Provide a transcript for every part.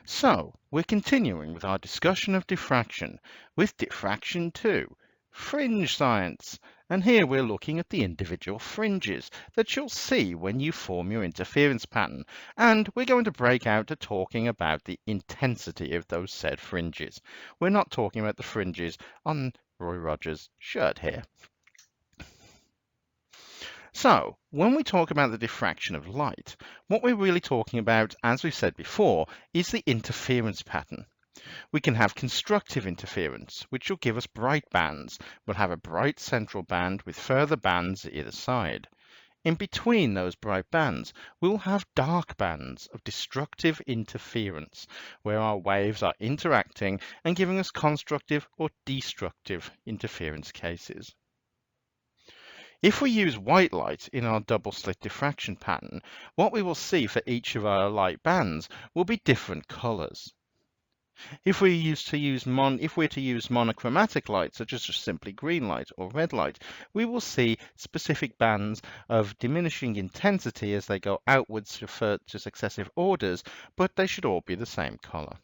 So, we're continuing with our discussion of diffraction with Diffraction 2, Fringe Science. And here we're looking at the individual fringes that you'll see when you form your interference pattern. And we're going to break out to talking about the intensity of those said fringes. We're not talking about the fringes on Roy Rogers' shirt here. So, when we talk about the diffraction of light, what we're really talking about, as we said before, is the interference pattern. We can have constructive interference, which will give us bright bands. We'll have a bright central band with further bands either side. In between those bright bands, we'll have dark bands of destructive interference, where our waves are interacting and giving us constructive or destructive interference cases. If we use white light in our double slit diffraction pattern, what we will see for each of our light bands will be different colors. If we're to use monochromatic light, such as just simply green light or red light, we will see specific bands of diminishing intensity as they go outwards to successive orders, but they should all be the same color.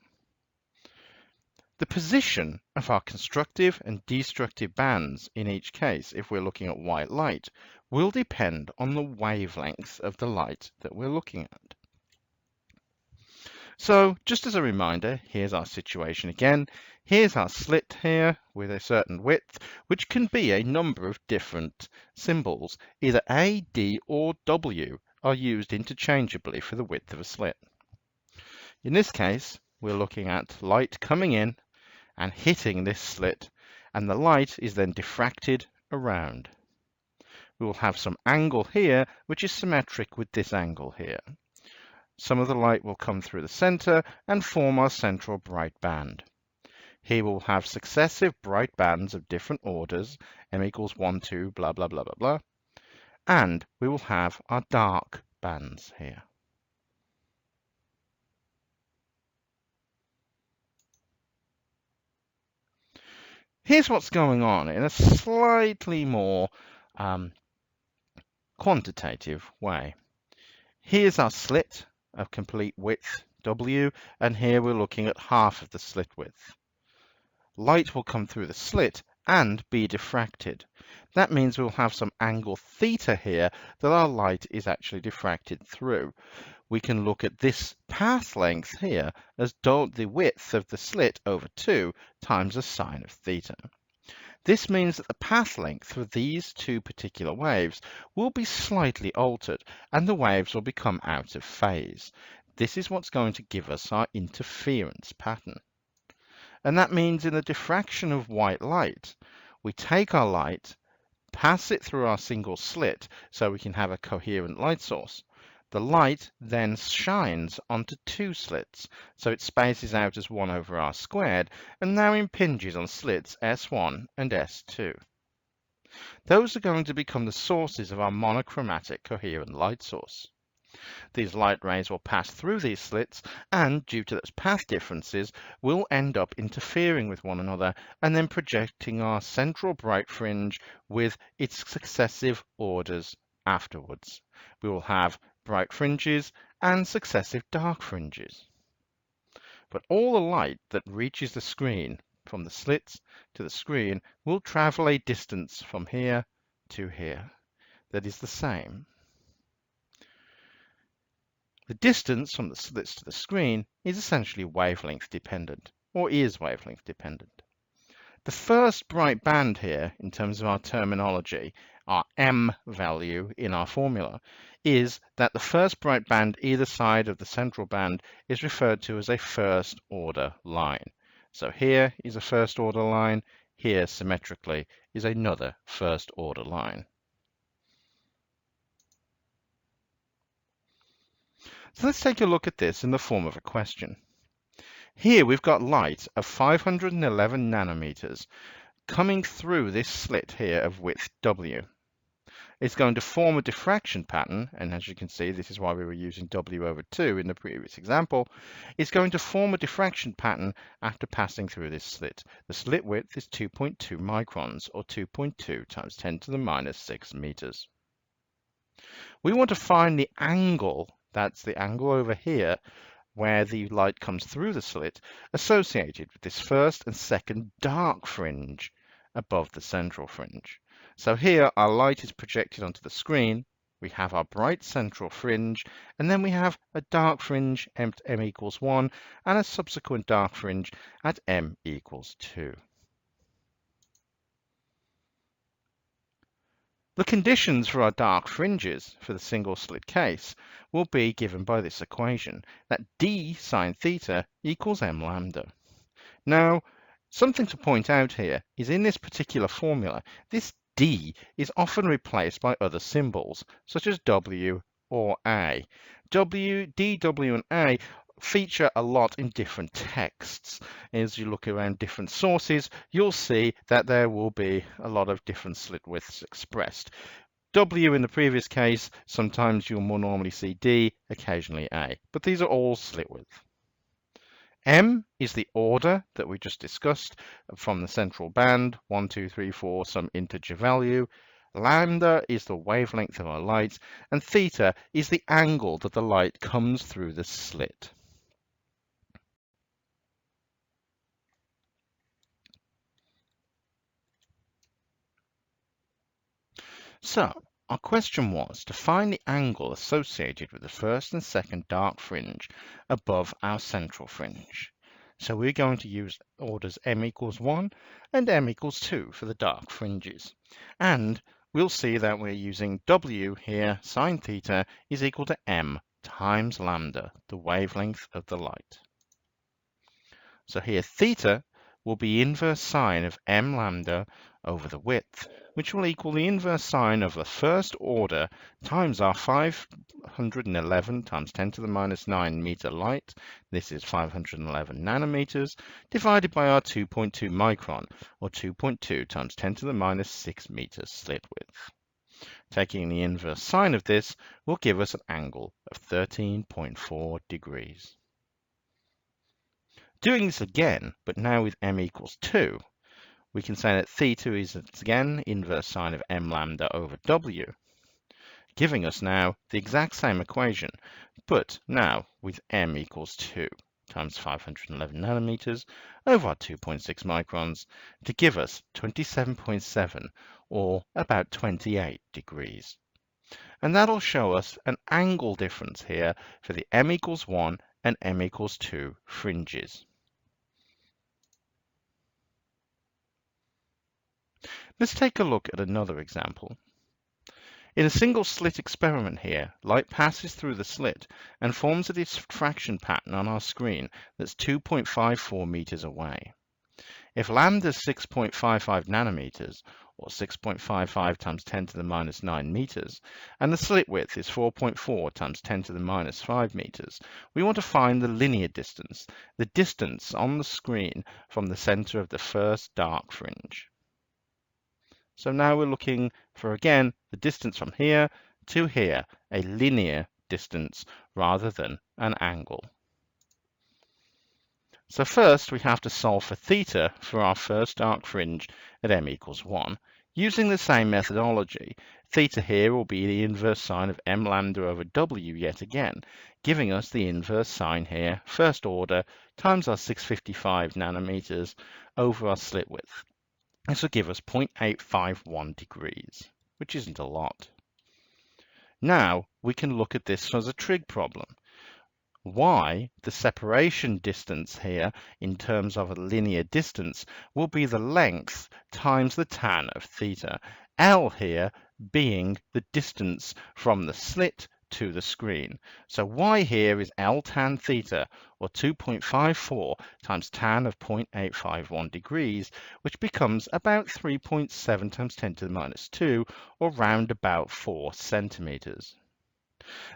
The position of our constructive and destructive bands in each case, if we're looking at white light, will depend on the wavelength of the light that we're looking at. So just as a reminder, here's our situation again. Here's our slit here with a certain width, which can be a number of different symbols. Either A, D, or W are used interchangeably for the width of a slit. In this case, we're looking at light coming in and hitting this slit, and the light is then diffracted around. We will have some angle here, which is symmetric with this angle here. Some of the light will come through the center and form our central bright band. Here we'll have successive bright bands of different orders, m equals 1, 2, blah, blah, blah, blah, blah. And we will have our dark bands here. Here's what's going on in a slightly more quantitative way. Here's our slit of complete width W, and here we're looking at half of the slit width. Light will come through the slit and be diffracted. That means we'll have some angle theta here that our light is actually diffracted through. We can look at this path length here as the width of the slit over 2 times the sine of theta. This means that the path length for these two particular waves will be slightly altered and the waves will become out of phase. This is what's going to give us our interference pattern. And that means in the diffraction of white light, we take our light, pass it through our single slit so we can have a coherent light source. The light then shines onto two slits, so it spaces out as 1 over r squared, and now impinges on slits S1 and S2. Those are going to become the sources of our monochromatic coherent light source. These light rays will pass through these slits, and due to those path differences, will end up interfering with one another and then projecting our central bright fringe with its successive orders afterwards. We will have bright fringes and successive dark fringes. But all the light that reaches the screen from the slits to the screen will travel a distance from here to here that is the same. The distance from the slits to the screen is essentially wavelength dependent, or is wavelength dependent. The first bright band here, in terms of our terminology, our M value in our formula, is that the first bright band either side of the central band is referred to as a first order line. So here is a first order line, here symmetrically is another first order line. So let's take a look at this in the form of a question. Here we've got light of 511 nanometers coming through this slit here of width W. It's going to form a diffraction pattern, and as you can see, this is why we were using W over 2 in the previous example. It's going to form a diffraction pattern after passing through this slit. The slit width is 2.2 microns, or 2.2 times 10 to the minus 6 meters. We want to find the angle, that's the angle over here, where the light comes through the slit associated with this first and second dark fringe above the central fringe. So here our light is projected onto the screen. We have our bright central fringe, and then we have a dark fringe at m equals 1 and a subsequent dark fringe at m equals 2. The conditions for our dark fringes for the single slit case will be given by this equation, that d sine theta equals m lambda. Now, something to point out here is in this particular formula, this d is often replaced by other symbols, such as w or a. D, w, and a feature a lot in different texts. As you look around different sources, you'll see that there will be a lot of different slit widths expressed. W in the previous case, sometimes you'll more normally see D, occasionally A, but these are all slit width. M is the order that we just discussed from the central band, 1, 2, 3, 4, some integer value. Lambda is the wavelength of our light, and theta is the angle that the light comes through the slit. So, our question was to find the angle associated with the first and second dark fringe above our central fringe. So we're going to use orders m equals 1 and m equals 2 for the dark fringes. And we'll see that we're using w here, sine theta, is equal to m times lambda, the wavelength of the light. So here theta will be inverse sine of m lambda over the width, which will equal the inverse sine of the first order times our 511 times 10 to the minus 9 meter light. This is 511 nanometers, divided by our 2.2 micron, or 2.2 times 10 to the minus 6 meters slit width. Taking the inverse sine of this will give us an angle of 13.4 degrees. Doing this again, but now with m equals 2, we can say that theta is again inverse sine of m lambda over w, giving us now the exact same equation, but now with m equals 2 times 511 nanometers over our 2.6 microns to give us 27.7, or about 28 degrees. And that'll show us an angle difference here for the m equals 1 and m equals 2 fringes. Let's take a look at another example. In a single slit experiment here, light passes through the slit and forms a diffraction pattern on our screen that's 2.54 meters away. If lambda is 6.55 nanometers, or 6.55 times 10 to the minus 9 meters, and the slit width is 4.4 times 10 to the minus 5 meters, we want to find the linear distance, the distance on the screen from the center of the first dark fringe. So now we're looking for, again, the distance from here to here, a linear distance rather than an angle. So first we have to solve for theta for our first dark fringe at m equals 1. Using the same methodology, theta here will be the inverse sine of m lambda over w yet again, giving us the inverse sine here, first order, times our 655 nanometers over our slit width. This will give us 0.851 degrees, which isn't a lot. Now we can look at this as a trig problem. Y, the separation distance here in terms of a linear distance, will be the length times the tan of theta. L here being the distance from the slit to the screen. So Y here is L tan theta, or 2.54 times tan of 0.851 degrees, which becomes about 3.7 times 10 to the minus 2, or round about 4 centimeters.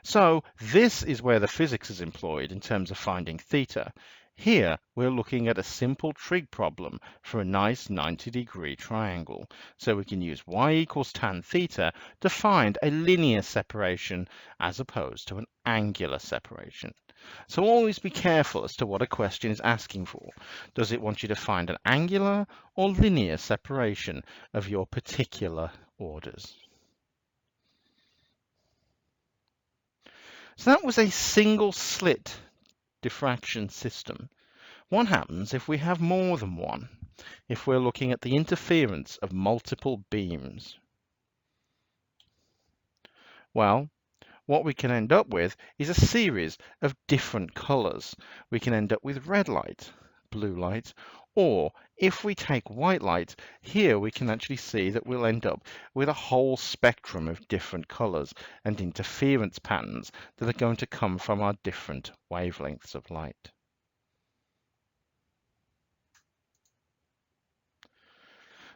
So this is where the physics is employed in terms of finding theta. Here we're looking at a simple trig problem for a nice 90-degree triangle. So we can use y equals tan theta to find a linear separation as opposed to an angular separation. So always be careful as to what a question is asking for. Does it want you to find an angular or linear separation of your particular orders? So that was a single slit diffraction system. What happens if we have more than one? If we're looking at the interference of multiple beams? Well, what we can end up with is a series of different colors. We can end up with red light, blue light, or if we take white light, here we can actually see that we'll end up with a whole spectrum of different colors and interference patterns that are going to come from our different wavelengths of light.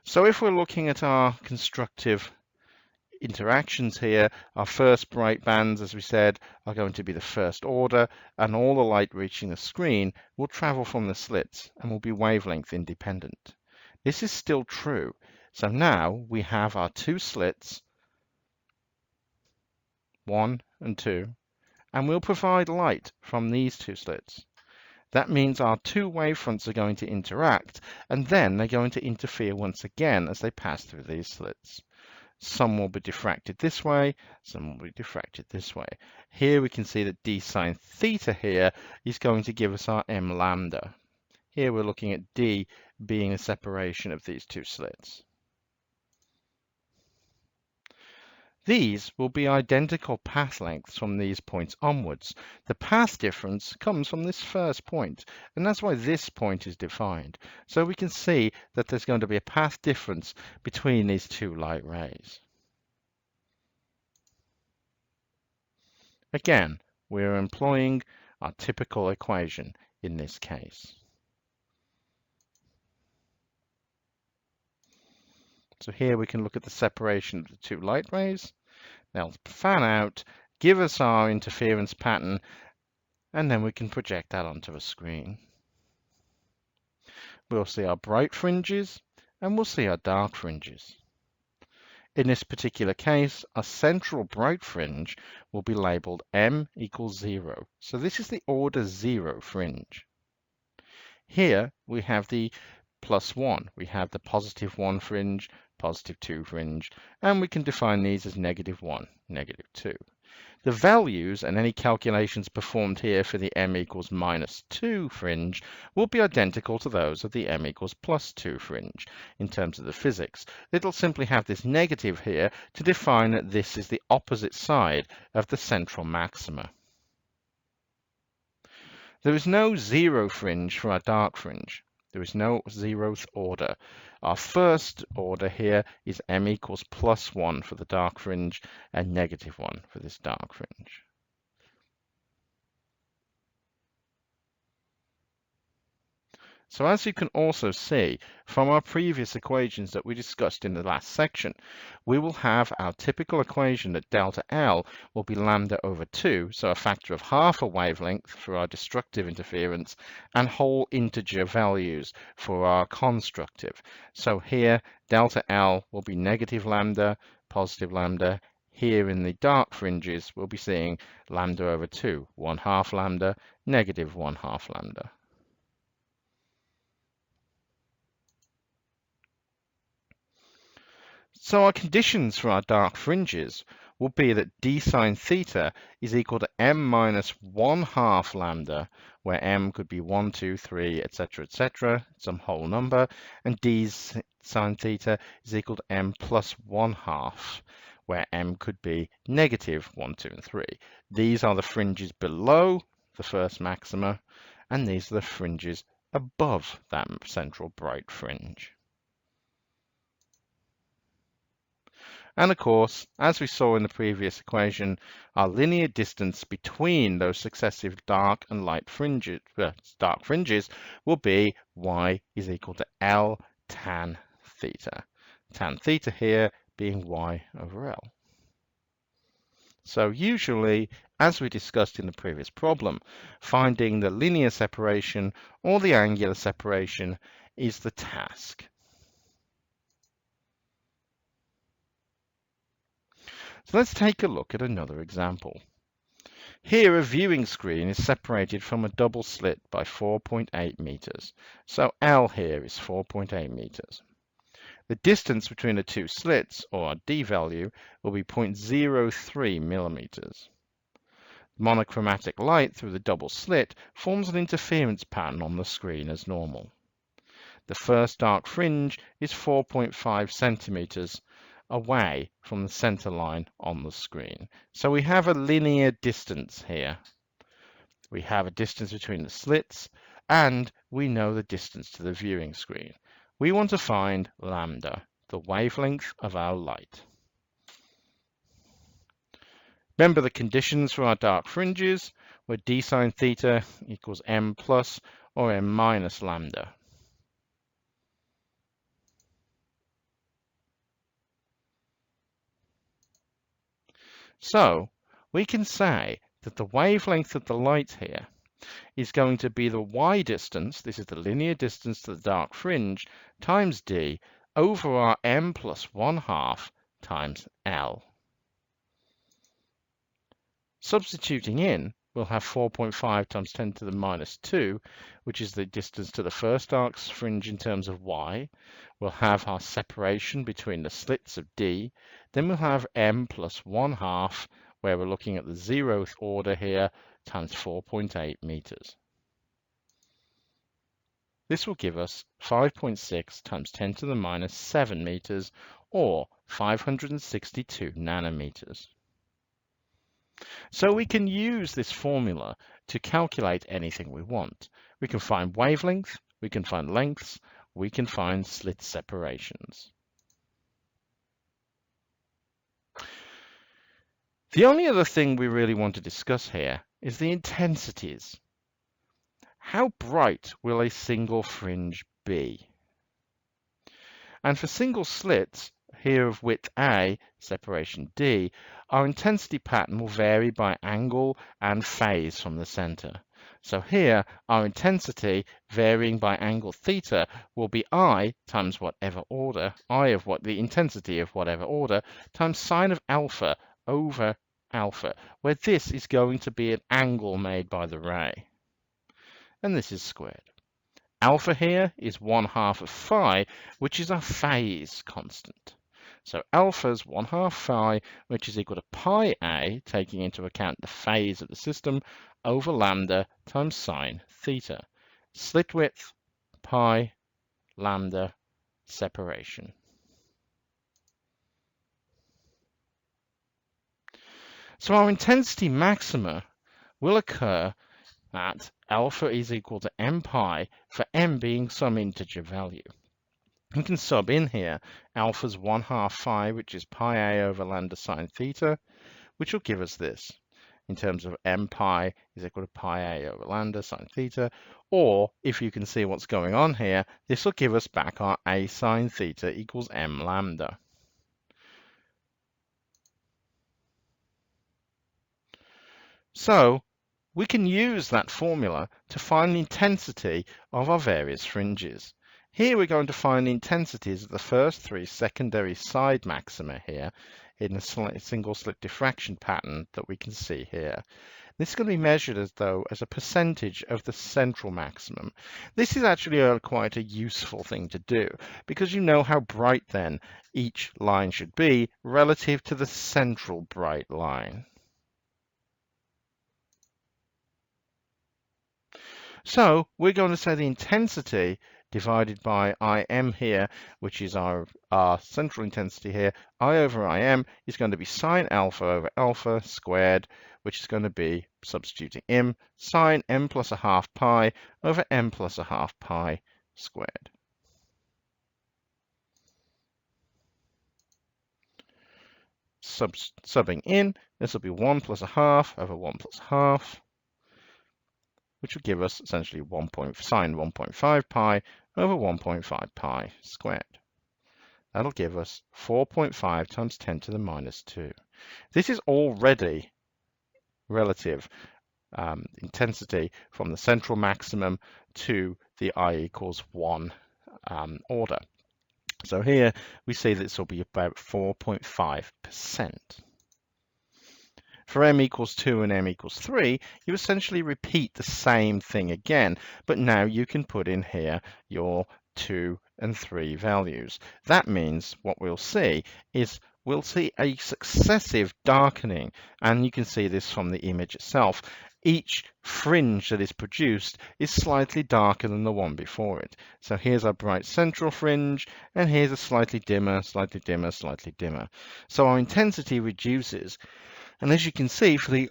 So if we're looking at our constructive interactions here, our first bright bands, as we said, are going to be the first order, and all the light reaching the screen will travel from the slits and will be wavelength independent. This is still true. So now we have our two slits, 1 and 2, and we'll provide light from these two slits. That means our two wavefronts are going to interact, and then they're going to interfere once again as they pass through these slits. Some will be diffracted this way, some will be diffracted this way. Here we can see that d sine theta here is going to give us our m lambda. Here we're looking at d being a separation of these two slits. These will be identical path lengths from these points onwards. The path difference comes from this first point, and that's why this point is defined. So we can see that there's going to be a path difference between these two light rays. Again, we're employing our typical equation in this case. So here we can look at the separation of the two light rays. They'll fan out, give us our interference pattern, and then we can project that onto a screen. We'll see our bright fringes, and we'll see our dark fringes. In this particular case, our central bright fringe will be labeled m equals 0. So this is the order 0 fringe. Here we have the +1. We have the +1 fringe, +2 fringe, and we can define these as -1, -2. The values and any calculations performed here for the m equals -2 fringe will be identical to those of the m equals +2 fringe in terms of the physics. It'll simply have this negative here to define that this is the opposite side of the central maxima. There is no 0 fringe for our dark fringe. There is no 0th order. Our first order here is m equals +1 for the dark fringe and -1 for this dark fringe. So as you can also see from our previous equations that we discussed in the last section, we will have our typical equation that delta L will be lambda over 2, so a factor of half a wavelength for our destructive interference and whole integer values for our constructive. So here delta L will be negative lambda, positive lambda. Here in the dark fringes we'll be seeing lambda over 2, 1/2 lambda, negative 1/2 lambda. So our conditions for our dark fringes will be that d sine theta is equal to m minus 1/2 lambda, where m could be 1, 2, 3, etc., some whole number, and d sine theta is equal to m plus 1/2, where m could be negative 1, 2, and 3. These are the fringes below the first maxima, and these are the fringes above that central bright fringe. And of course, as we saw in the previous equation, our linear distance between those successive dark and light fringes, dark fringes will be y is equal to L tan theta. Tan theta here being y over L. So usually, as we discussed in the previous problem, finding the linear separation or the angular separation is the task. So let's take a look at another example. Here a viewing screen is separated from a double slit by 4.8 meters. So L here is 4.8 meters. The distance between the two slits, or our D value, will be 0.03 millimeters. Monochromatic light through the double slit forms an interference pattern on the screen as normal. The first dark fringe is 4.5 centimeters away from the center line on the screen. So we have a linear distance here. We have a distance between the slits, and we know the distance to the viewing screen. We want to find lambda, the wavelength of our light. Remember the conditions for our dark fringes were d sine theta equals m plus or m minus lambda. So we can say that the wavelength of the light here is going to be the y distance, this is the linear distance to the dark fringe, times d over our m plus 1/2 times L. Substituting in, we'll have 4.5 times 10 to the minus 2, which is the distance to the first dark fringe in terms of y. We'll have our separation between the slits of d. Then we'll have m plus 1/2, where we're looking at the 0th order here, times 4.8 meters. This will give us 5.6 times 10 to the minus 7 meters, or 562 nanometers. So we can use this formula to calculate anything we want. We can find wavelength, we can find lengths, we can find slit separations. The only other thing we really want to discuss here is the intensities. How bright will a single fringe be? And for single slits, here of width A, separation D, our intensity pattern will vary by angle and phase from the center. So here, our intensity varying by angle theta will be I times whatever order, I of what the intensity of whatever order, times sine of alpha over alpha, where this is going to be an angle made by the ray. And this is squared. Alpha here is 1/2 of phi, which is our phase constant. So alpha is 1/2 phi, which is equal to pi a, taking into account the phase of the system, over lambda times sine theta. Slit width, pi, lambda, separation. So our intensity maxima will occur at alpha is equal to m pi for m being some integer value. We can sub in here alpha's 1/2 phi, which is pi a over lambda sine theta, which will give us this in terms of m pi is equal to pi a over lambda sine theta, or if you can see what's going on here, this will give us back our a sine theta equals m lambda. So we can use that formula to find the intensity of our various fringes. Here we're going to find the intensities of the first 3 secondary side maxima here in a single slit diffraction pattern that we can see here. This is going to be measured as a percentage of the central maximum. This is actually quite a useful thing to do because you know how bright then each line should be relative to the central bright line. So we're going to say the intensity divided by Im here, which is our central intensity here, I over Im is going to be sine alpha over alpha squared, which is going to be, substituting m, sine m plus 1/2 pi over m plus 1/2 pi squared. Subbing in, this will be 1 plus 1/2 over 1 plus 1/2, which will give us essentially sine 1.5 pi over 1.5 pi squared. That'll give us 4.5 times 10 to the minus 2. This is already relative intensity from the central maximum to the I equals 1 order. So here we see this will be about 4.5%. For m equals 2 and m equals 3, you essentially repeat the same thing again, but now you can put in here your 2 and 3 values. That means what we'll see is we'll see a successive darkening, and you can see this from the image itself. Each fringe that is produced is slightly darker than the one before it. So here's our bright central fringe, and here's a slightly dimmer, slightly dimmer, slightly dimmer. So our intensity reduces. And as you can see, for the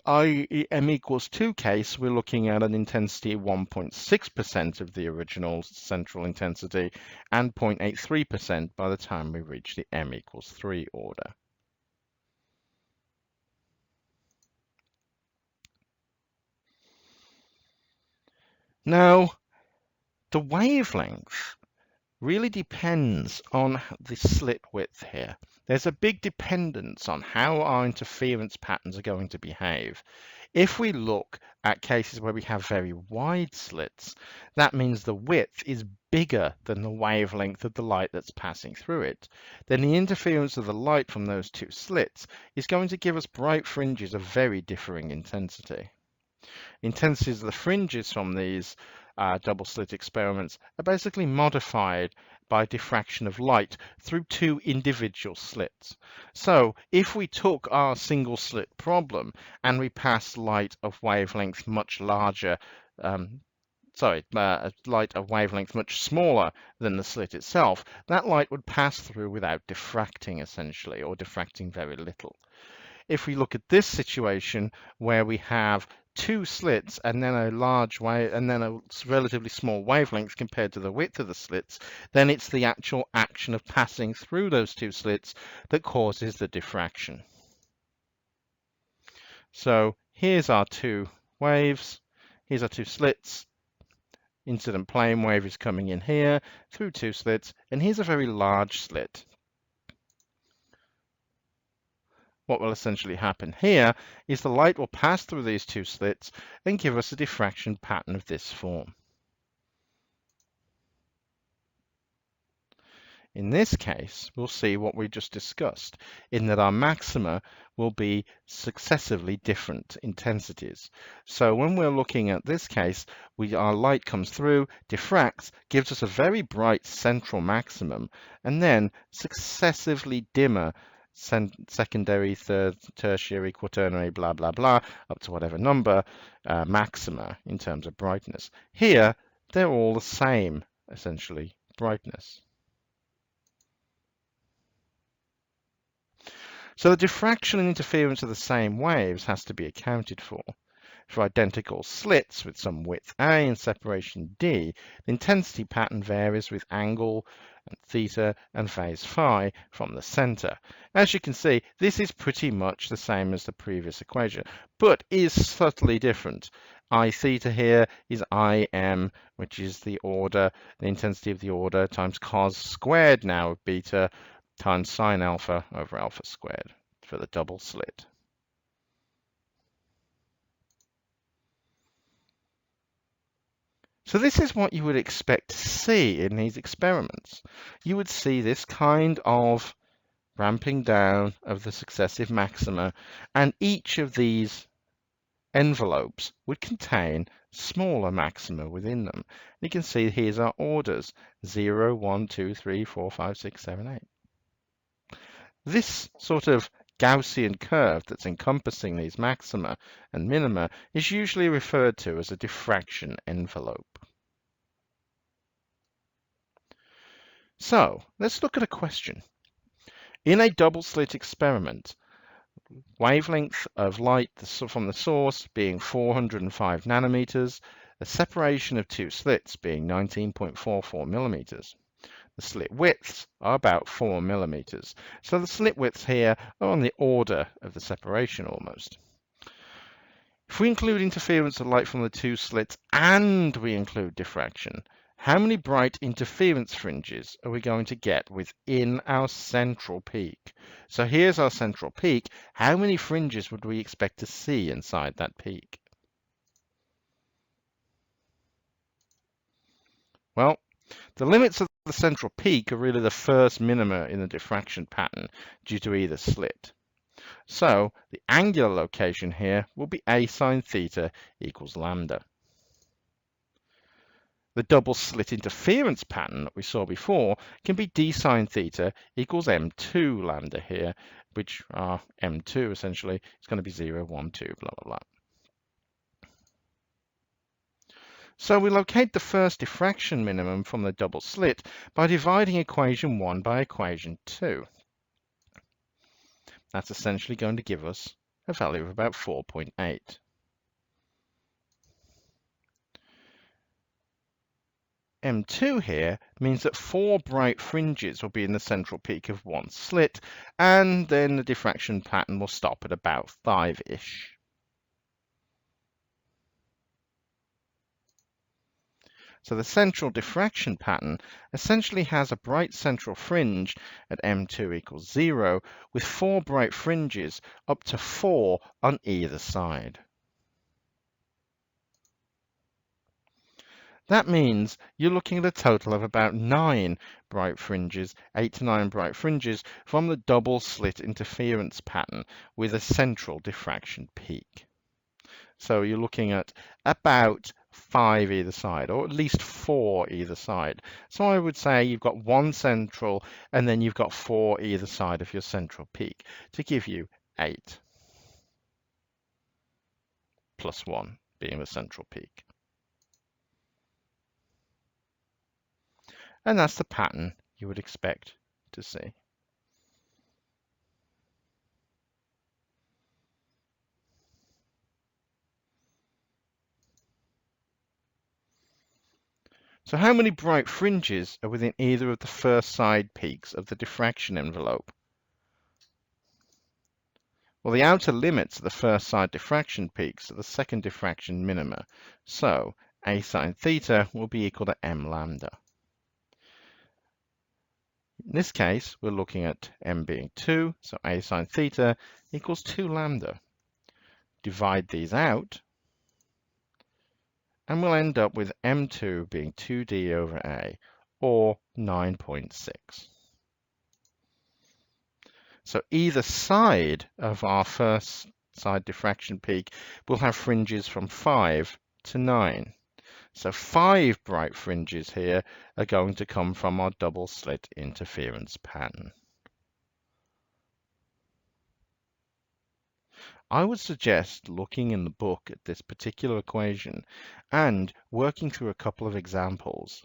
m equals 2 case, we're looking at an intensity of 1.6% of the original central intensity and 0.83% by the time we reach the m equals 3 order. Now, the wavelength really depends on the slit width here. There's a big dependence on how our interference patterns are going to behave. If we look at cases where we have very wide slits, that means the width is bigger than the wavelength of the light that's passing through it. Then the interference of the light from those two slits is going to give us bright fringes of very differing intensity. Intensities of the fringes from these double slit experiments are basically modified by diffraction of light through two individual slits. So if we took our single slit problem and we passed light of wavelength much larger, light of wavelength much smaller than the slit itself, that light would pass through without diffracting essentially, or diffracting very little. If we look at this situation where we have two slits and then a relatively small wavelength compared to the width of the slits, then it's the actual action of passing through those two slits that causes the diffraction. So here's our two waves, here's our two slits. Incident plane wave is coming in here through two slits, and here's a very large slit. What will essentially happen here is the light will pass through these two slits and give us a diffraction pattern of this form. In this case, we'll see what we just discussed, in that our maxima will be successively different intensities. So when we're looking at this case, our light comes through, diffracts, gives us a very bright central maximum, and then successively dimmer secondary, third, tertiary, quaternary, blah, blah, blah, up to whatever number, maxima in terms of brightness. Here, they're all the same, essentially, brightness. So the diffraction and interference of the same waves has to be accounted for. For identical slits with some width A and separation D, the intensity pattern varies with angle and theta and phase phi from the center. As you can see, this is pretty much the same as the previous equation, but is subtly different. I theta here is Im, which is the intensity of the order, times cos squared now of beta, times sine alpha over alpha squared for the double slit. So this is what you would expect to see in these experiments. You would see this kind of ramping down of the successive maxima, and each of these envelopes would contain smaller maxima within them. You can see here's our orders, 0, 1, 2, 3, 4, 5, 6, 7, 8. This sort of Gaussian curve that's encompassing these maxima and minima is usually referred to as a diffraction envelope. So let's look at a question. In a double slit experiment, wavelength of light from the source being 405 nanometers, the separation of two slits being 19.44 millimeters. The slit widths are about 4 millimeters. So the slit widths here are on the order of the separation almost. If we include interference of light from the two slits and we include diffraction, how many bright interference fringes are we going to get within our central peak? So here's our central peak. How many fringes would we expect to see inside that peak? Well, the limits of the central peak are really the first minima in the diffraction pattern due to either slit. So the angular location here will be A sine theta equals lambda. The double slit interference pattern that we saw before can be d sine theta equals m2 lambda here, which are m2 essentially is going to be 0, 1, 2, blah, blah, blah. So we locate the first diffraction minimum from the double slit by dividing equation 1 by equation 2. That's essentially going to give us a value of about 4.8. M2 here means that 4 bright fringes will be in the central peak of one slit, and then the diffraction pattern will stop at about 5-ish. So the central diffraction pattern essentially has a bright central fringe at M2 equals 0, with 4 bright fringes up to 4 on either side. That means you're looking at a total of about 9 bright fringes, 8 to 9 bright fringes from the double slit interference pattern with a central diffraction peak. So you're looking at about 5 either side, or at least 4 either side. So I would say you've got 1 central and then you've got 4 either side of your central peak to give you 8 plus 1 being the central peak. And that's the pattern you would expect to see. So how many bright fringes are within either of the first side peaks of the diffraction envelope? Well, the outer limits of the first side diffraction peaks are the second diffraction minima. So a sine theta will be equal to m lambda. In this case, we're looking at m being 2, so a sine theta equals 2 lambda. Divide these out, and we'll end up with m2 being 2d over a, or 9.6. So either side of our first side diffraction peak will have fringes from 5 to 9. So 5 bright fringes here are going to come from our double slit interference pattern. I would suggest looking in the book at this particular equation and working through a couple of examples.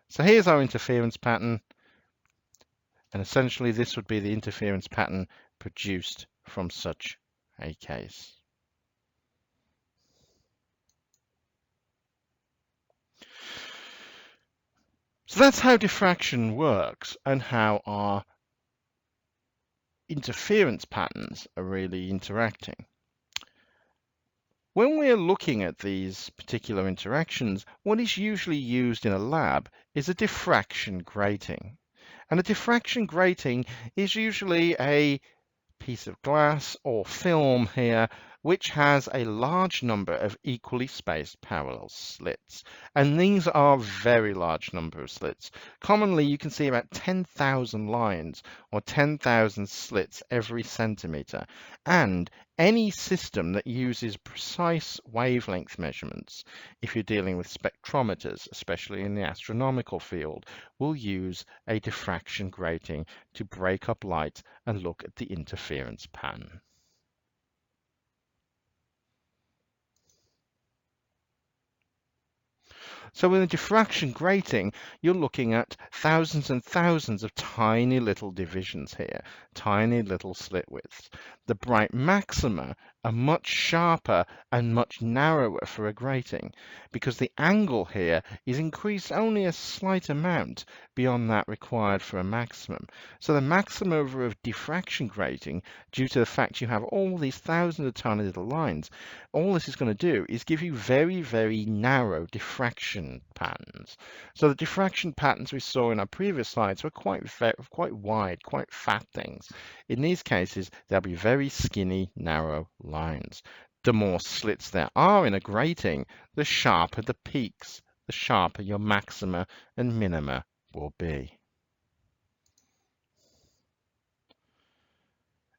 So here's our interference pattern, and essentially this would be the interference pattern produced from such a case. So that's how diffraction works and how our interference patterns are really interacting. When we're looking at these particular interactions, what is usually used in a lab is a diffraction grating. And a diffraction grating is usually a piece of glass or film here which has a large number of equally spaced parallel slits. And these are a very large number of slits. Commonly, you can see about 10,000 lines or 10,000 slits every centimeter. And any system that uses precise wavelength measurements, if you're dealing with spectrometers, especially in the astronomical field, will use a diffraction grating to break up light and look at the interference pattern. So in a diffraction grating, you're looking at thousands and thousands of tiny little divisions here, tiny little slit widths. The bright maxima are much sharper and much narrower for a grating because the angle here is increased only a slight amount beyond that required for a maximum. So the maxima of a diffraction grating, due to the fact you have all these thousands of tiny little lines, all this is going to do is give you very, very narrow diffraction patterns. So the diffraction patterns we saw in our previous slides were quite wide, quite fat things. In these cases, they'll be very skinny, narrow lines. The more slits there are in a grating, the sharper the peaks, the sharper your maxima and minima will be.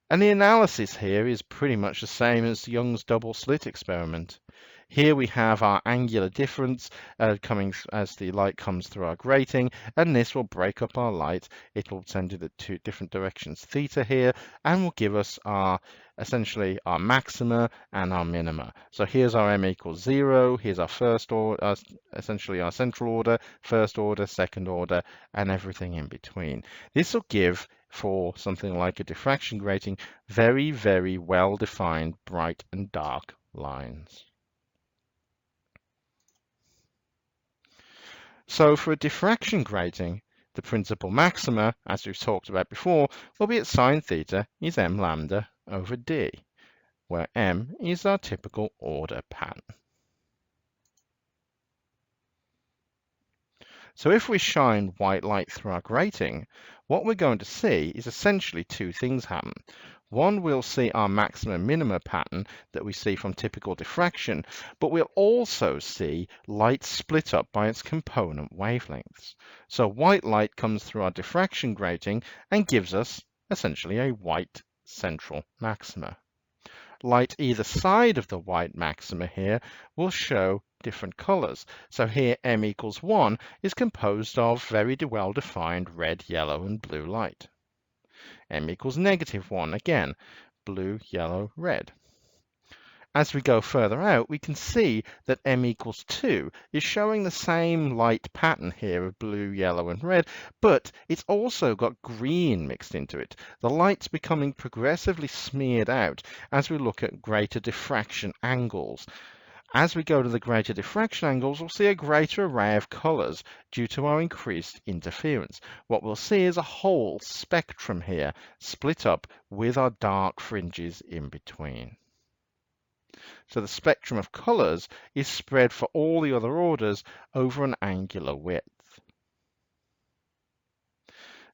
And the analysis here is pretty much the same as Young's double slit experiment. Here we have our angular difference coming as the light comes through our grating, and this will break up our light. It will send it at two different directions, theta here, and will give us our essentially our maxima and our minima. So here's our m equals 0, here's our first order, essentially our central order, first order, second order, and everything in between. This will give, for something like a diffraction grating, very, very well-defined bright and dark lines. So for a diffraction grating, the principal maxima, as we've talked about before, will be at sine theta is m lambda over d, where m is our typical order pattern. So if we shine white light through our grating, what we're going to see is essentially two things happen. One, we'll see our maximum minima pattern that we see from typical diffraction, but we'll also see light split up by its component wavelengths. So white light comes through our diffraction grating and gives us essentially a white central maxima. Light either side of the white maxima here will show different colors. So here m equals 1 is composed of very well-defined red, yellow, and blue light. M equals -1, again, blue, yellow, red. As we go further out, we can see that m equals 2 is showing the same light pattern here of blue, yellow, and red, but it's also got green mixed into it. The light's becoming progressively smeared out as we look at greater diffraction angles. As we go to the greater diffraction angles, we'll see a greater array of colors due to our increased interference. What we'll see is a whole spectrum here, split up with our dark fringes in between. So the spectrum of colors is spread for all the other orders over an angular width.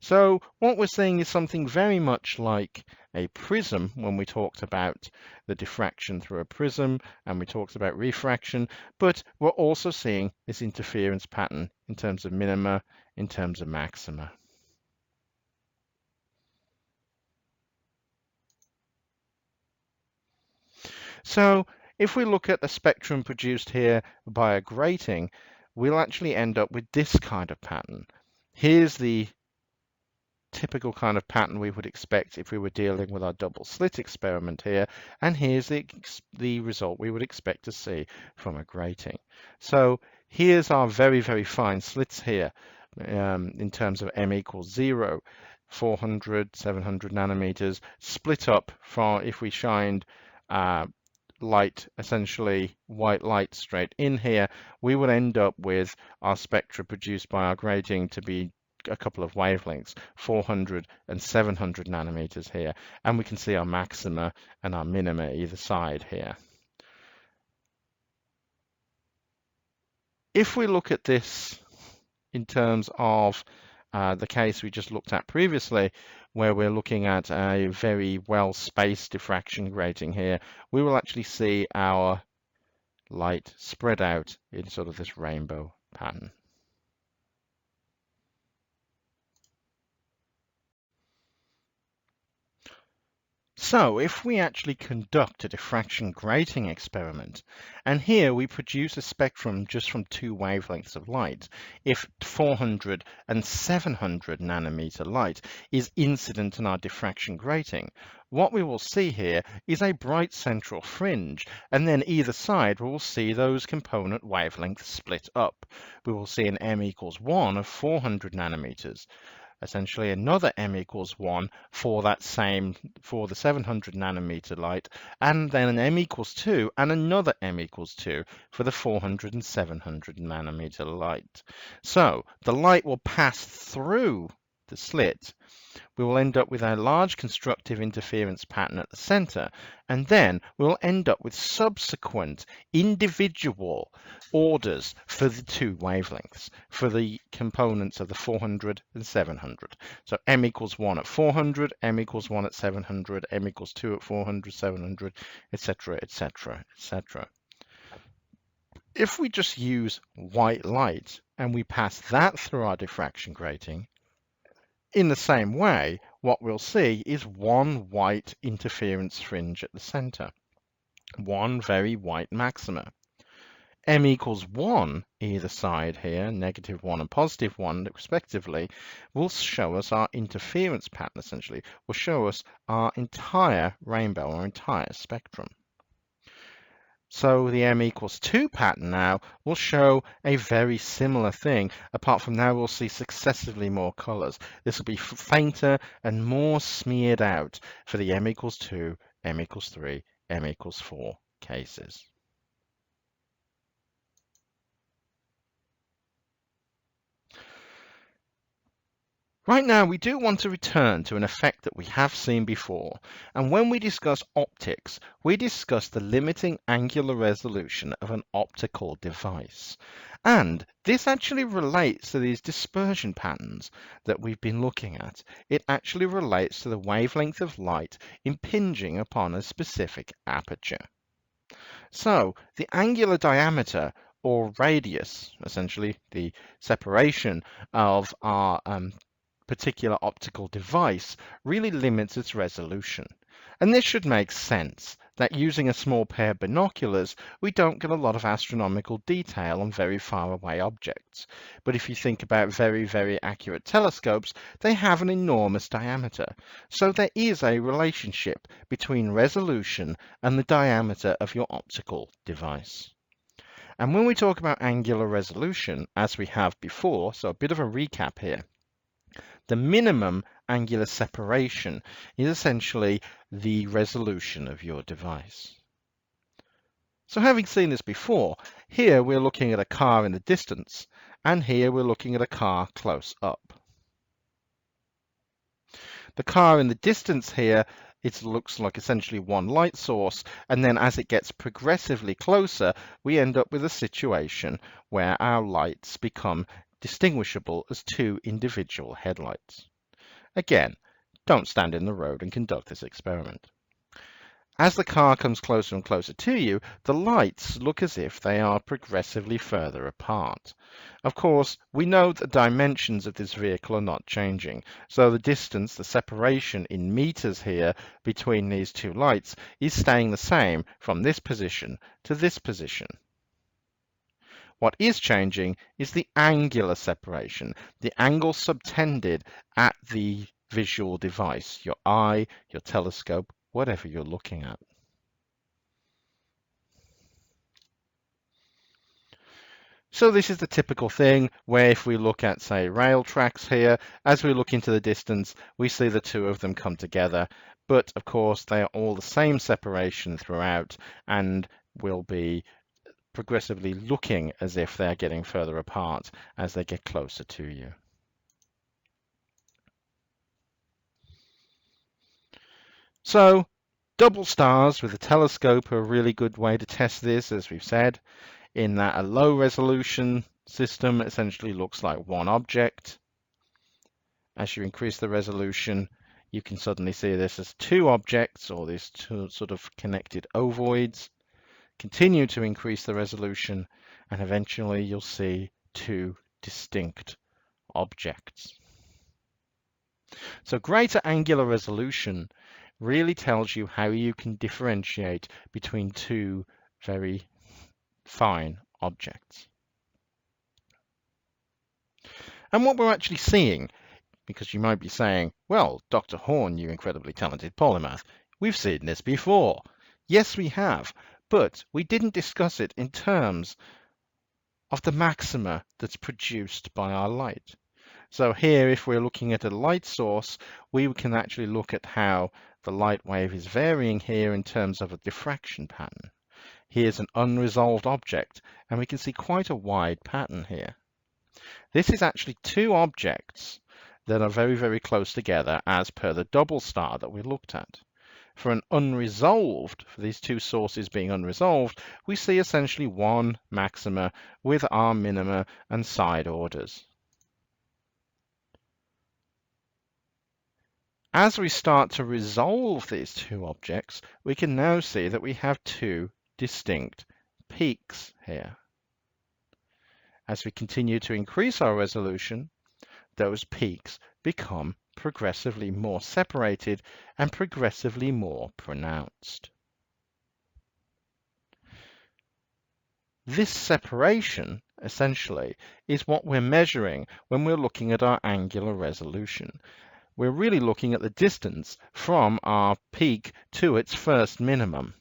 So what we're seeing is something very much like a prism when we talked about the diffraction through a prism and we talked about refraction, but we're also seeing this interference pattern in terms of minima, in terms of maxima. So if we look at the spectrum produced here by a grating, we'll actually end up with this kind of pattern. Here's the typical kind of pattern we would expect if we were dealing with our double slit experiment here, and here's the result we would expect to see from a grating. So here's our very, very fine slits here in terms of m equals 0, 400, 700 nanometers, split up from if we shined light, essentially white light straight in here, we would end up with our spectra produced by our grating to be a couple of wavelengths, 400 and 700 nanometers here, and we can see our maxima and our minima either side here. If we look at this in terms of the case we just looked at previously, where we're looking at a very well-spaced diffraction grating here, we will actually see our light spread out in sort of this rainbow pattern. So if we actually conduct a diffraction grating experiment, and here we produce a spectrum just from two wavelengths of light, if 400 and 700 nanometer light is incident in our diffraction grating, what we will see here is a bright central fringe, and then either side we will see those component wavelengths split up. We will see an m equals 1 of 400 nanometers, essentially another m equals 1 for that same, for the 700 nanometer light, and then an m equals 2 and another m equals 2 for the 400 and 700 nanometer light. So the light will pass through the slit. We will end up with a large constructive interference pattern at the center, and then we'll end up with subsequent individual orders for the two wavelengths, for the components of the 400 and 700. So m equals 1 at 400, m equals 1 at 700, m equals 2 at 400, 700, etc., etc., etc. If we just use white light and we pass that through our diffraction grating, in the same way, what we'll see is one white interference fringe at the center, one very white maxima. M equals 1 either side here, -1 and +1 respectively, will show us our interference pattern essentially, will show us our entire rainbow, our entire spectrum. So the M equals 2 pattern now will show a very similar thing, apart from now we'll see successively more colors. This will be fainter and more smeared out for the M equals 2, M equals 3, M equals 4 cases. Right now, we do want to return to an effect that we have seen before, and when we discuss optics, we discuss the limiting angular resolution of an optical device. And this actually relates to these dispersion patterns that we've been looking at. It actually relates to the wavelength of light impinging upon a specific aperture. So the angular diameter or radius, essentially the separation of our particular optical device, really limits its resolution. And this should make sense that using a small pair of binoculars, we don't get a lot of astronomical detail on very far away objects. But if you think about very, very accurate telescopes, they have an enormous diameter. So there is a relationship between resolution and the diameter of your optical device. And when we talk about angular resolution, as we have before, so a bit of a recap here, the minimum angular separation is essentially the resolution of your device. So having seen this before, here we're looking at a car in the distance, and here we're looking at a car close up. The car in the distance here, it looks like essentially one light source, and then as it gets progressively closer, we end up with a situation where our lights become distinguishable as two individual headlights. Again, don't stand in the road and conduct this experiment. As the car comes closer and closer to you, the lights look as if they are progressively further apart. Of course, we know that the dimensions of this vehicle are not changing, so the distance, the separation in meters here between these two lights is staying the same from this position to this position. What is changing is the angular separation, the angle subtended at the visual device, your eye, your telescope, whatever you're looking at. So this is the typical thing where if we look at, say, rail tracks here, as we look into the distance, we see the two of them come together. But of course, they are all the same separation throughout and will be progressively looking as if they're getting further apart as they get closer to you. So double stars with a telescope are a really good way to test this, as we've said, in that a low resolution system essentially looks like one object. As you increase the resolution, you can suddenly see this as two objects, or these two sort of connected ovoids. Continue to increase the resolution, and eventually you'll see two distinct objects. So greater angular resolution really tells you how you can differentiate between two very fine objects. And what we're actually seeing, because you might be saying, well, Dr. Horn, you incredibly talented polymath, we've seen this before. Yes, we have, but we didn't discuss it in terms of the maxima that's produced by our light. So here, if we're looking at a light source, we can actually look at how the light wave is varying here in terms of a diffraction pattern. Here's an unresolved object, and we can see quite a wide pattern here. This is actually two objects that are very, very close together as per the double star that we looked at. For an unresolved, for these two sources being unresolved, we see essentially one maxima with our minima and side orders. As we start to resolve these two objects, we can now see that we have two distinct peaks here. As we continue to increase our resolution, those peaks become progressively more separated and progressively more pronounced. This separation, essentially, is what we're measuring when we're looking at our angular resolution. We're really looking at the distance from our peak to its first minimum.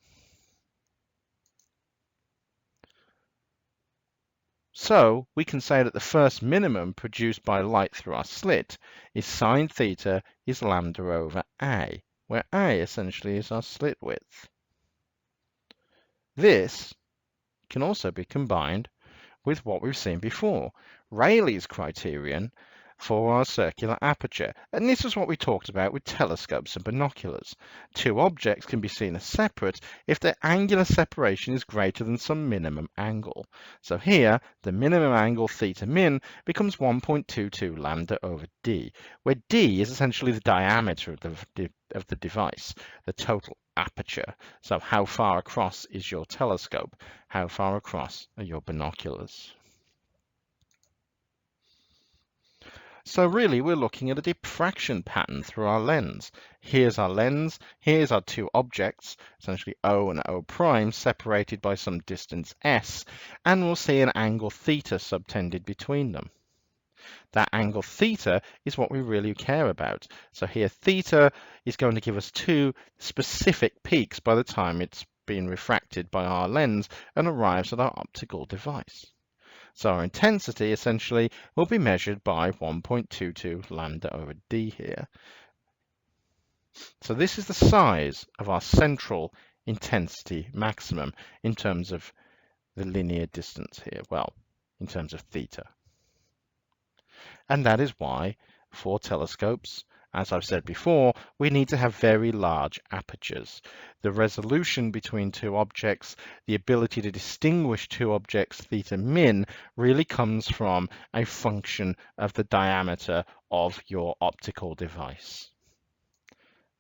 So we can say that the first minimum produced by light through our slit is sine theta is lambda over A, where A essentially is our slit width. This can also be combined with what we've seen before, Rayleigh's criterion for our circular aperture. And this is what we talked about with telescopes and binoculars. Two objects can be seen as separate if their angular separation is greater than some minimum angle. So here, the minimum angle theta min becomes 1.22 lambda over d, where d is essentially the diameter of the device, the total aperture. So how far across is your telescope? How far across are your binoculars? So really, we're looking at a diffraction pattern through our lens. Here's our lens, here's our two objects, essentially O and O prime, separated by some distance s, and we'll see an angle theta subtended between them. That angle theta is what we really care about. So here theta is going to give us two specific peaks by the time it's been refracted by our lens and arrives at our optical device. So our intensity essentially will be measured by 1.22 lambda over d here. So this is the size of our central intensity maximum in terms of the linear distance here, well, in terms of theta. And that is why for telescopes, as I've said before, we need to have very large apertures. The resolution between two objects, the ability to distinguish two objects theta min, really comes from a function of the diameter of your optical device.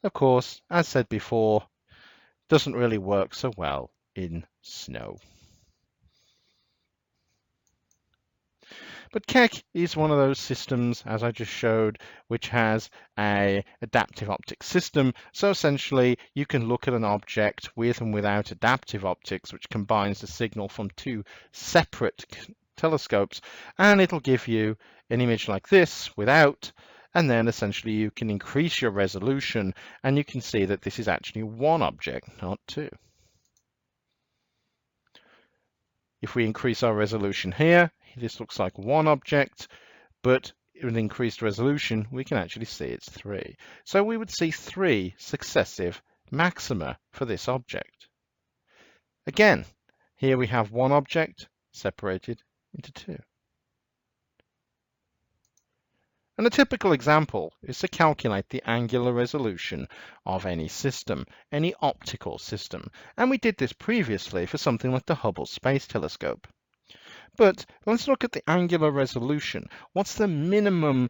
Of course, as said before, doesn't really work so well in snow. But Keck is one of those systems, as I just showed, which has an adaptive optics system. So essentially, you can look at an object with and without adaptive optics, which combines the signal from two separate telescopes, and it'll give you an image like this without, and then essentially you can increase your resolution, and you can see that this is actually one object, not two. If we increase our resolution here, this looks like one object, but with increased resolution, we can actually see it's three. So we would see three successive maxima for this object. Again, here we have one object separated into two. And a typical example is to calculate the angular resolution of any system, any optical system. And we did this previously for something like the Hubble Space Telescope. But let's look at the angular resolution. What's the minimum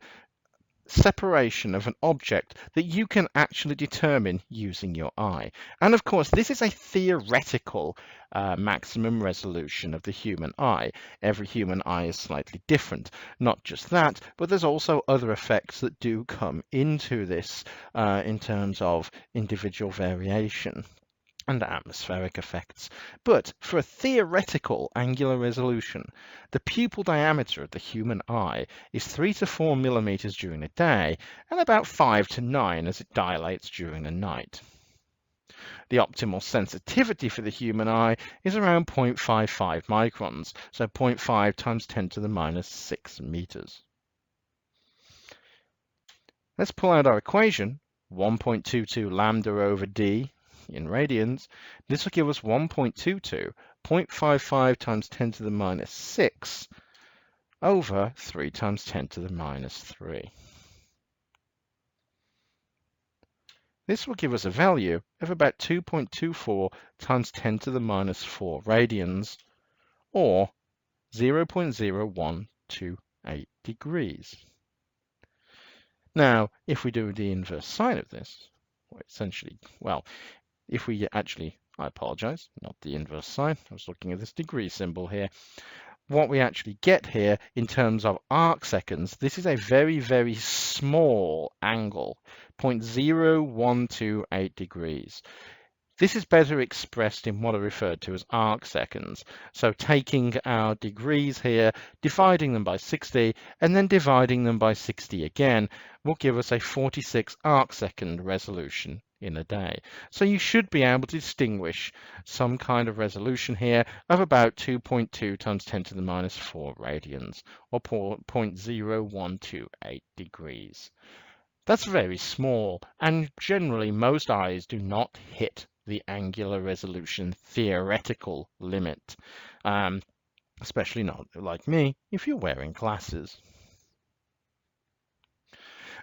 separation of an object that you can actually determine using your eye? And of course, this is a theoretical maximum resolution of the human eye. Every human eye is slightly different. Not just that, but there's also other effects that do come into this in terms of individual variation and atmospheric effects. But for a theoretical angular resolution, the pupil diameter of the human eye is 3 to 4 millimeters during the day and about 5 to 9 as it dilates during the night. The optimal sensitivity for the human eye is around 0.55 microns, so 0.5 times 10 to the minus 6 meters. Let's pull out our equation, 1.22 lambda over d in radians. This will give us 1.22, 0.55 times 10 to the minus 6 over 3 times 10 to the minus 3. This will give us a value of about 2.24 times 10 to the minus 4 radians, or 0.0128 degrees. Now, if we do the inverse sine of this, essentially, well, if we actually, I apologize, not the inverse sine, I was looking at this degree symbol here. what we actually get here in terms of arc seconds, this is a very, very small angle, 0.0128 degrees. This is better expressed in what are referred to as arc seconds. So taking our degrees here, dividing them by 60, and then dividing them by 60 again, will give us a 46 arc second resolution in a day. So you should be able to distinguish some kind of resolution here of about 2.2 times 10 to the minus 4 radians, or 0.0128 degrees. That's very small, and generally most eyes do not hit the angular resolution theoretical limit, especially not like me if you're wearing glasses.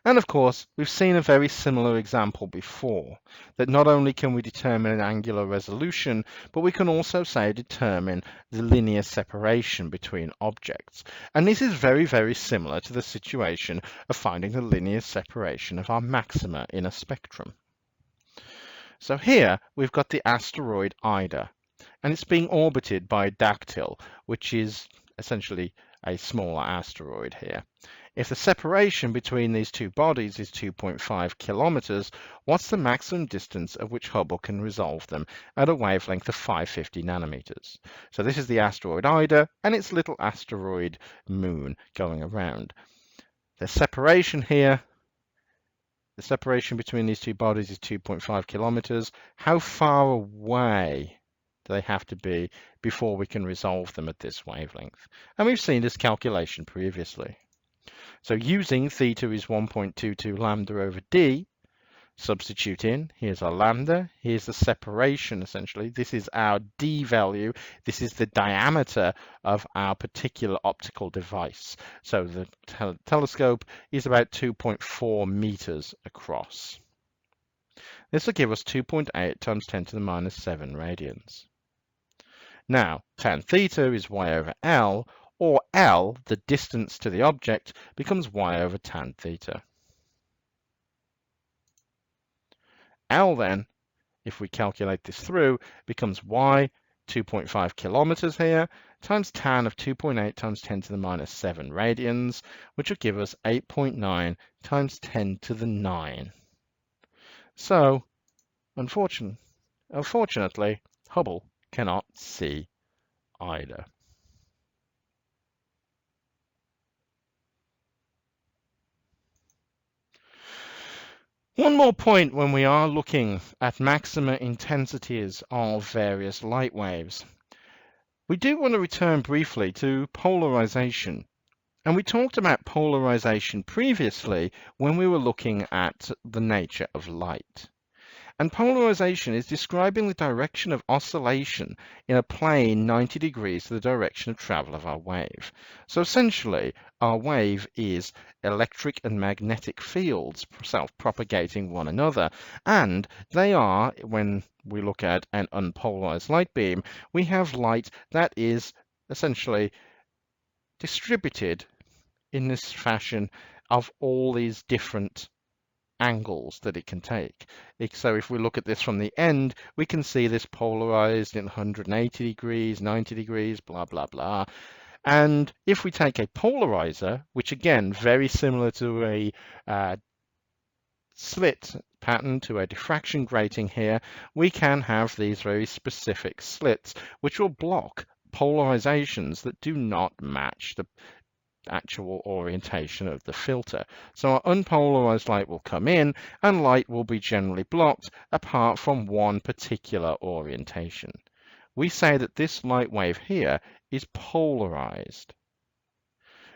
And of course, we've seen a very similar example before, that not only can we determine an angular resolution, but we can also say determine the linear separation between objects. And this is very, very similar to the situation of finding the linear separation of our maxima in a spectrum. So here we've got the asteroid Ida, and it's being orbited by Dactyl, which is essentially a smaller asteroid here. If the separation between these two bodies is 2.5 kilometers, what's the maximum distance at which Hubble can resolve them at a wavelength of 550 nanometers? So this is the asteroid Ida and its little asteroid moon going around. The separation here, the separation between these two bodies is 2.5 kilometers. How far away do they have to be before we can resolve them at this wavelength? And we've seen this calculation previously. So using theta is 1.22 lambda over d, substitute in, here's our lambda, here's the separation essentially, this is our d value, this is the diameter of our particular optical device. So the telescope is about 2.4 meters across. This will give us 2.8 times 10 to the minus 7 radians. Now, tan theta is y over L, or L, the distance to the object, becomes y over tan theta. L then, if we calculate this through, becomes y, 2.5 kilometers here, times tan of 2.8 times 10 to the minus 7 radians, which will give us 8.9 times 10 to the 9. So, unfortunately, Hubble cannot see Ida. One more point when we are looking at maxima intensities of various light waves. We do want to return briefly to polarization. And we talked about polarization previously when we were looking at the nature of light. And polarization is describing the direction of oscillation in a plane 90 degrees to the direction of travel of our wave. So essentially, our wave is electric and magnetic fields self-propagating one another, and they are, when we look at an unpolarized light beam, we have light that is essentially distributed in this fashion of all these different angles that it can take. So if we look at this from the end, we can see this polarized in 180 degrees, 90 degrees, blah, blah, blah. And if we take a polarizer, which again, very similar to a slit pattern, to a diffraction grating here, we can have these very specific slits, which will block polarizations that do not match the actual orientation of the filter. So our unpolarized light will come in and light will be generally blocked apart from one particular orientation. We say that this light wave here is polarized.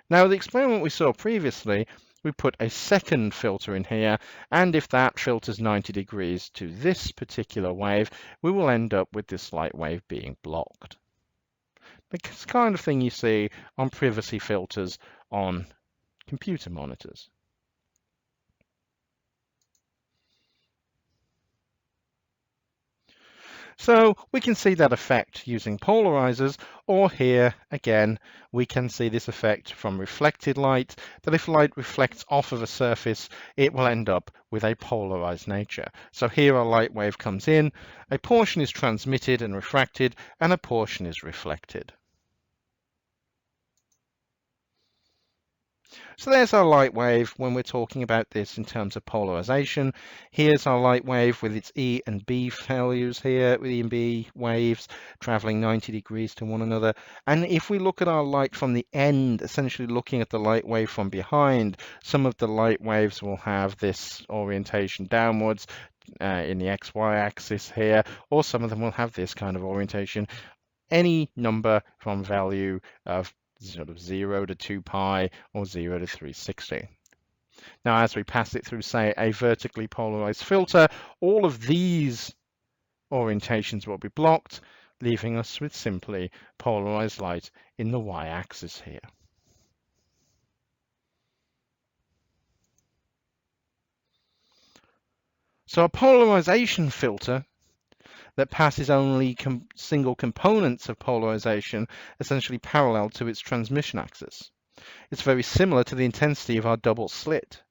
Now, the experiment we saw previously, we put a second filter in here, and if that filters 90 degrees to this particular wave, we will end up with this light wave being blocked. The kind of thing you see on privacy filters on computer monitors. So we can see that effect using polarizers, or here again we can see this effect from reflected light, that if light reflects off of a surface it will end up with a polarized nature. So here a light wave comes in, a portion is transmitted and refracted, and a portion is reflected. So there's our light wave when we're talking about this in terms of polarization. Here's our light wave with its E and B values here, with E and B waves traveling 90 degrees to one another. And if we look at our light from the end, essentially looking at the light wave from behind, some of the light waves will have this orientation downwards in the XY axis here, or some of them will have this kind of orientation. Any number from value of sort of 0 to 2 pi or 0 to 360. Now, as we pass it through, say, a vertically polarized filter, all of these orientations will be blocked, leaving us with simply polarized light in the y-axis here. So a polarization filter that passes only single components of polarization essentially parallel to its transmission axis. It's very similar to the intensity of our double slit.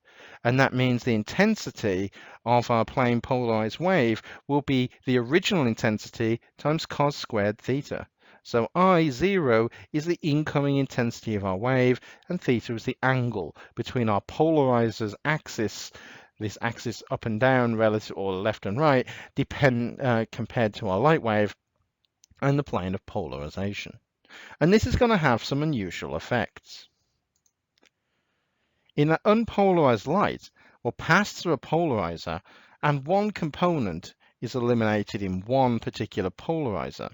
And that means the intensity of our plane polarized wave will be the original intensity times cos squared theta. So I0 is the incoming intensity of our wave, and theta is the angle between our polarizer's axis, this axis up and down relative or left and right, compared to our light wave, and the plane of polarization. And this is going to have some unusual effects. In an unpolarized light, will pass through a polarizer, and one component is eliminated in one particular polarizer.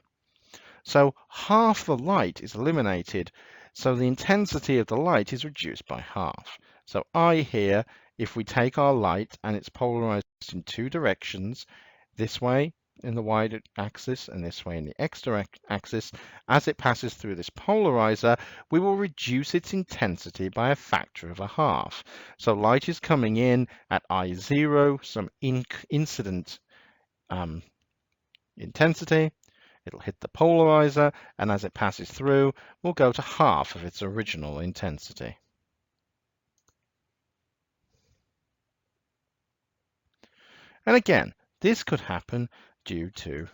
So half the light is eliminated, so the intensity of the light is reduced by half. So I here, if we take our light and it's polarized in two directions, this way in the y-axis and this way in the x-axis, as it passes through this polarizer, we will reduce its intensity by a factor of a half. So light is coming in at I0, some incident intensity. It'll hit the polarizer, and as it passes through, will go to half of its original intensity. And again, this could happen due to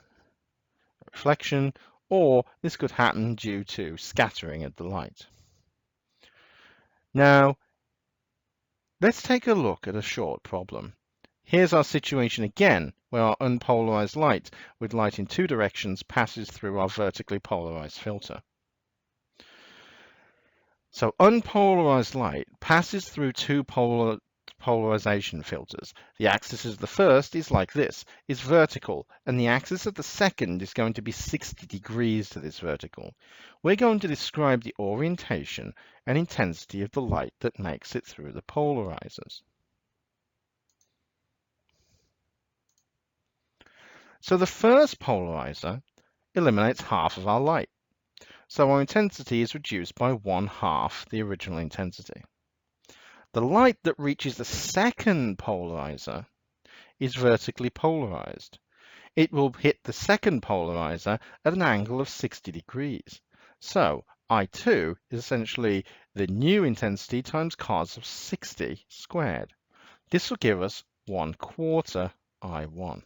reflection, or this could happen due to scattering of the light. Now, let's take a look at a short problem. Here's our situation again, where our unpolarized light with light in two directions passes through our vertically polarized filter. So unpolarized light passes through two polarization filters. The axis of the first is like this, is vertical, and the axis of the second is going to be 60 degrees to this vertical. We're going to describe the orientation and intensity of the light that makes it through the polarizers. So the first polarizer eliminates half of our light. So our intensity is reduced by 1/2 the original intensity. The light that reaches the second polarizer is vertically polarized. It will hit the second polarizer at an angle of 60 degrees. So I2 is essentially the new intensity times cos of 60 squared. This will give us 1/4 I1.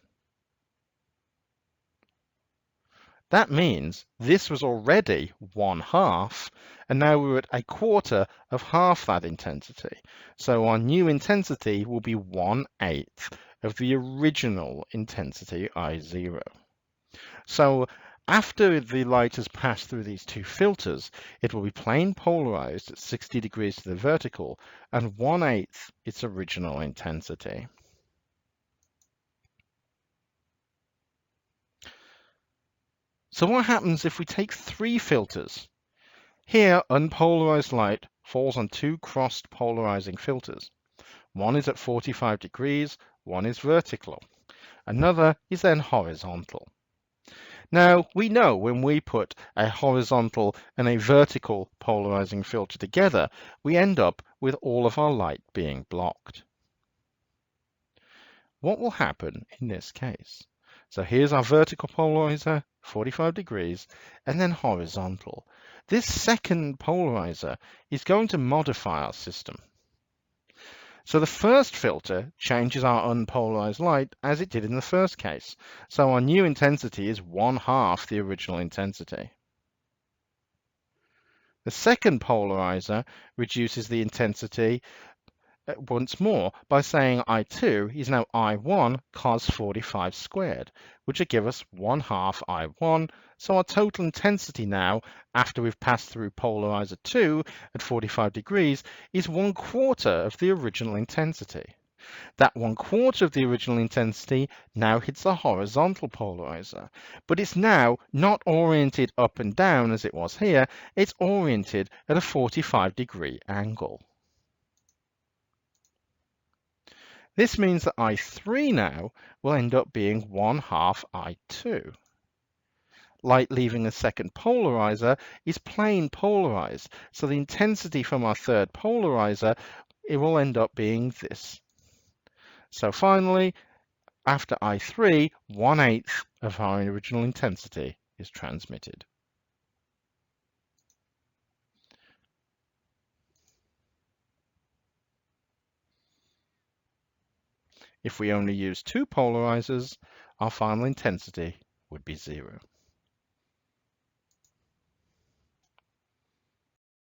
That means this was already 1/2, and now we're at 1/4 of half that intensity. So our new intensity will be 1/8 of the original intensity I0. So after the light has passed through these two filters, it will be plane polarized at 60 degrees to the vertical and 1/8 its original intensity. So what happens if we take three filters? Here, unpolarized light falls on two crossed polarizing filters. One is at 45 degrees, one is vertical. Another is then horizontal. Now, we know when we put a horizontal and a vertical polarizing filter together, we end up with all of our light being blocked. What will happen in this case? So here's our vertical polarizer, 45 degrees, and then horizontal. This second polarizer is going to modify our system. So the first filter changes our unpolarized light as it did in the first case. So our new intensity is 1/2 the original intensity. The second polarizer reduces the intensity once more by saying I2 is now I1 cos 45 squared, which will give us 1/2 I1. So our total intensity now, after we've passed through polarizer 2 at 45 degrees, is 1/4 of the original intensity. That 1/4 of the original intensity now hits the horizontal polarizer, but it's now not oriented up and down as it was here, it's oriented at a 45-degree angle. This means that I3 now will end up being 1/2 I2. Light leaving a second polarizer is plane polarized, so the intensity from our third polarizer, it will end up being this. So finally, after I3, 1/8 of our original intensity is transmitted. If we only use two polarizers, our final intensity would be 0.